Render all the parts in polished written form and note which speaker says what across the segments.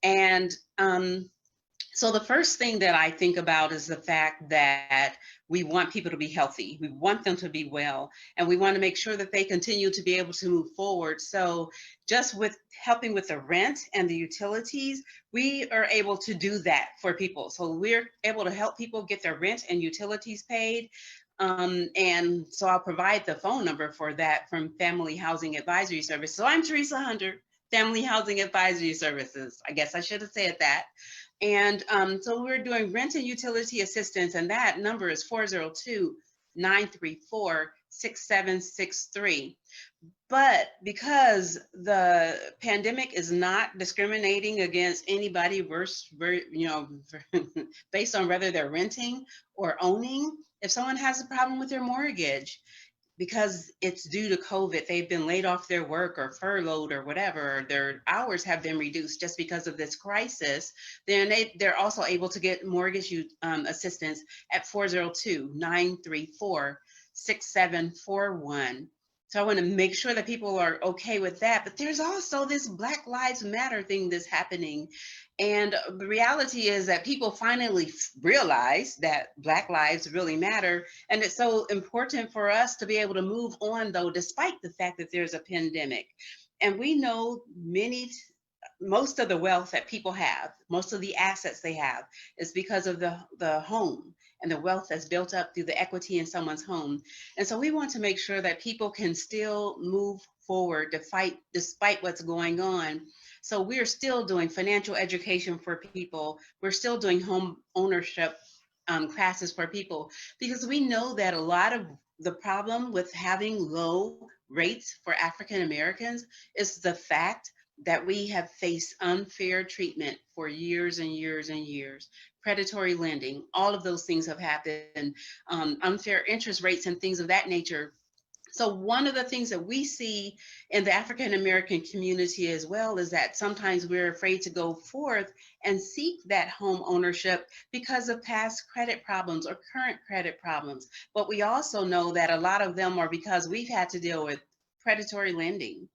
Speaker 1: And so the first thing that I think about is the fact that we want people to be healthy. We want them to be well, and we want to make sure that they continue to be able to move forward. So just with helping with the rent and the utilities, we are able to do that for people. So we're able to help people get their rent and utilities paid. And so I'll provide the phone number for that from Family Housing Advisory Service. So I'm Teresa Hunter, Family Housing Advisory Services. I guess I should have said that. And so we're doing rent and utility assistance, and that number is 402-934-6763. But because the pandemic is not discriminating against anybody based on whether they're renting or owning, if someone has a problem with their mortgage, because it's due to COVID, they've been laid off their work or furloughed or whatever, or their hours have been reduced just because of this crisis, then they're also able to get mortgage assistance at 402-934-6741. So I want to make sure that people are okay with that. But there's also this Black Lives Matter thing that's happening. And the reality is that people finally realize that Black lives really matter. And it's so important for us to be able to move on, though, despite the fact that there's a pandemic. And we know most of the wealth that people have, most of the assets they have, is because of the home and the wealth that's built up through the equity in someone's home. And so we want to make sure that people can still move forward to fight despite what's going on. So we're still doing financial education for people. We're still doing home ownership classes for people, because we know that a lot of the problem with having low rates for African Americans is the fact that we have faced unfair treatment for years and years and years. Predatory lending, all of those things have happened, unfair interest rates and things of that nature. So one of the things that we see in the African American community as well is that sometimes we're afraid to go forth and seek that home ownership because of past credit problems or current credit problems. But we also know that a lot of them are because we've had to deal with predatory lending.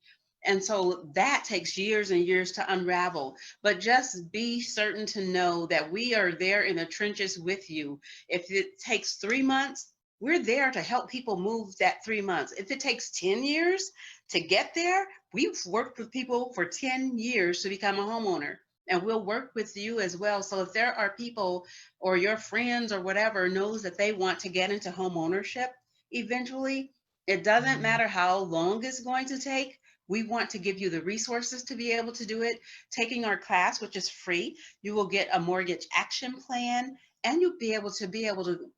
Speaker 1: And so that takes years and years to unravel. But just be certain to know that we are there in the trenches with you. If it takes 3 months, we're there to help people move that 3 months. If it takes 10 years to get there, we've worked with people for 10 years to become a homeowner. And we'll work with you as well. So if there are people or your friends or whatever knows that they want to get into home ownership eventually, it doesn't matter how long it's going to take. We want to give you the resources to be able to do it. Taking our class, which is free, you will get a mortgage action plan, and you'll be able to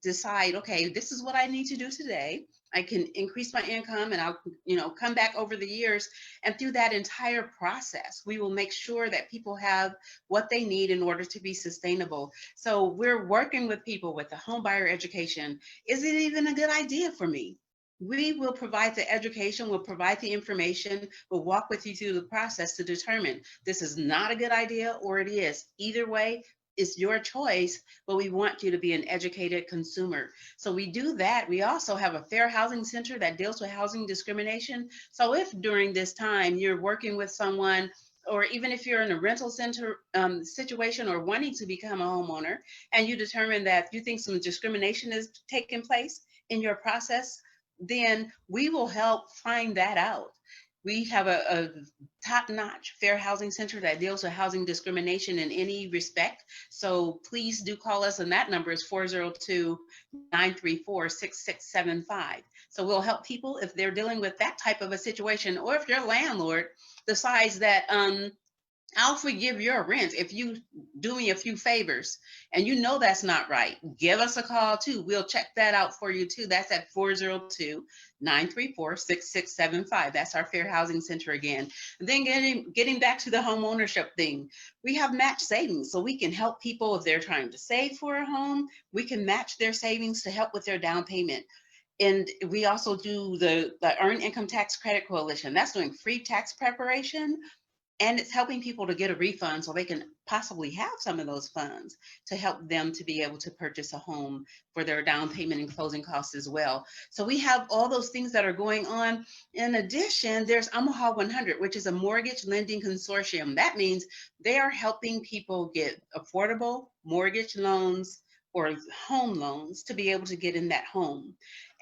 Speaker 1: decide, okay, this is what I need to do today. I can increase my income, and I'll, come back over the years. And through that entire process, we will make sure that people have what they need in order to be sustainable. So we're working with people with the home buyer education. Is it even a good idea for me? We will provide the education, we'll provide the information, we'll walk with you through the process to determine this is not a good idea or it is. Either way, it's your choice, but we want you to be an educated consumer. So we do that. We also have a fair housing center that deals with housing discrimination. So if during this time you're working with someone, or even if you're in a rental center situation or wanting to become a homeowner, and you determine that you think some discrimination is taking place in your process, then we will help find that out. We have a top-notch fair housing center that deals with housing discrimination in any respect. So please do call us, and that number is 402-934-6675. So we'll help people if they're dealing with that type of a situation, or if your landlord decides that I'll forgive your rent if you do me a few favors, and you know that's not right. Give us a call too. We'll check that out for you too. That's at 402-934-6675. That's our Fair Housing Center again. And then getting back to the home ownership thing, we have match savings, so we can help people if they're trying to save for a home. We can match their savings to help with their down payment. And we also do the Earned Income Tax Credit Coalition. That's doing free tax preparation, And it's helping people to get a refund so they can possibly have some of those funds to help them to be able to purchase a home for their down payment and closing costs as well. So we have all those things that are going on. In addition, there's Omaha 100, which is a mortgage lending consortium. That means they are helping people get affordable mortgage loans or home loans to be able to get in that home.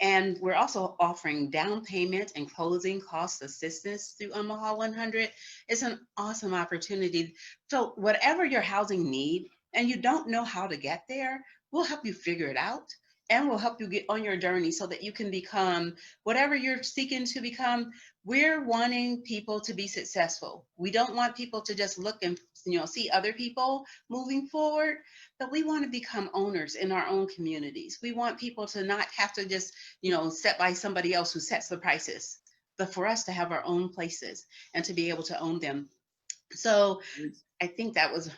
Speaker 1: And we're also offering down payment and closing cost assistance through Omaha 100. It's an awesome opportunity. So whatever your housing need and you don't know how to get there, we'll help you figure it out, and we'll help you get on your journey so that you can become whatever you're seeking to become. We're wanting people to be successful. We don't want people to just look and see other people moving forward, but we want to become owners in our own communities. We want people to not have to just set by somebody else who sets the prices, but for us to have our own places and to be able to own them. So I think that was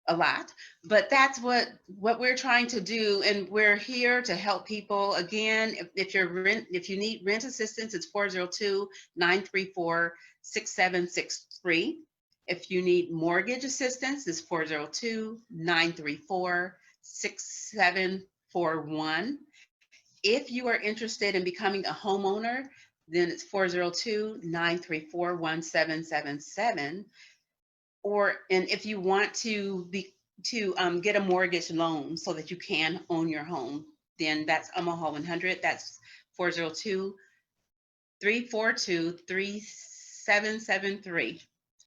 Speaker 1: a lot, but that's what we're trying to do, and we're here to help people. Again, if you need rent assistance, it's 402-934-6763. If you need mortgage assistance, it's 402-934-6741. If you are interested in becoming a homeowner, then it's 402-934-1777. And if you want to get a mortgage loan so that you can own your home, then that's Omaha 100. That's 402-342-3773.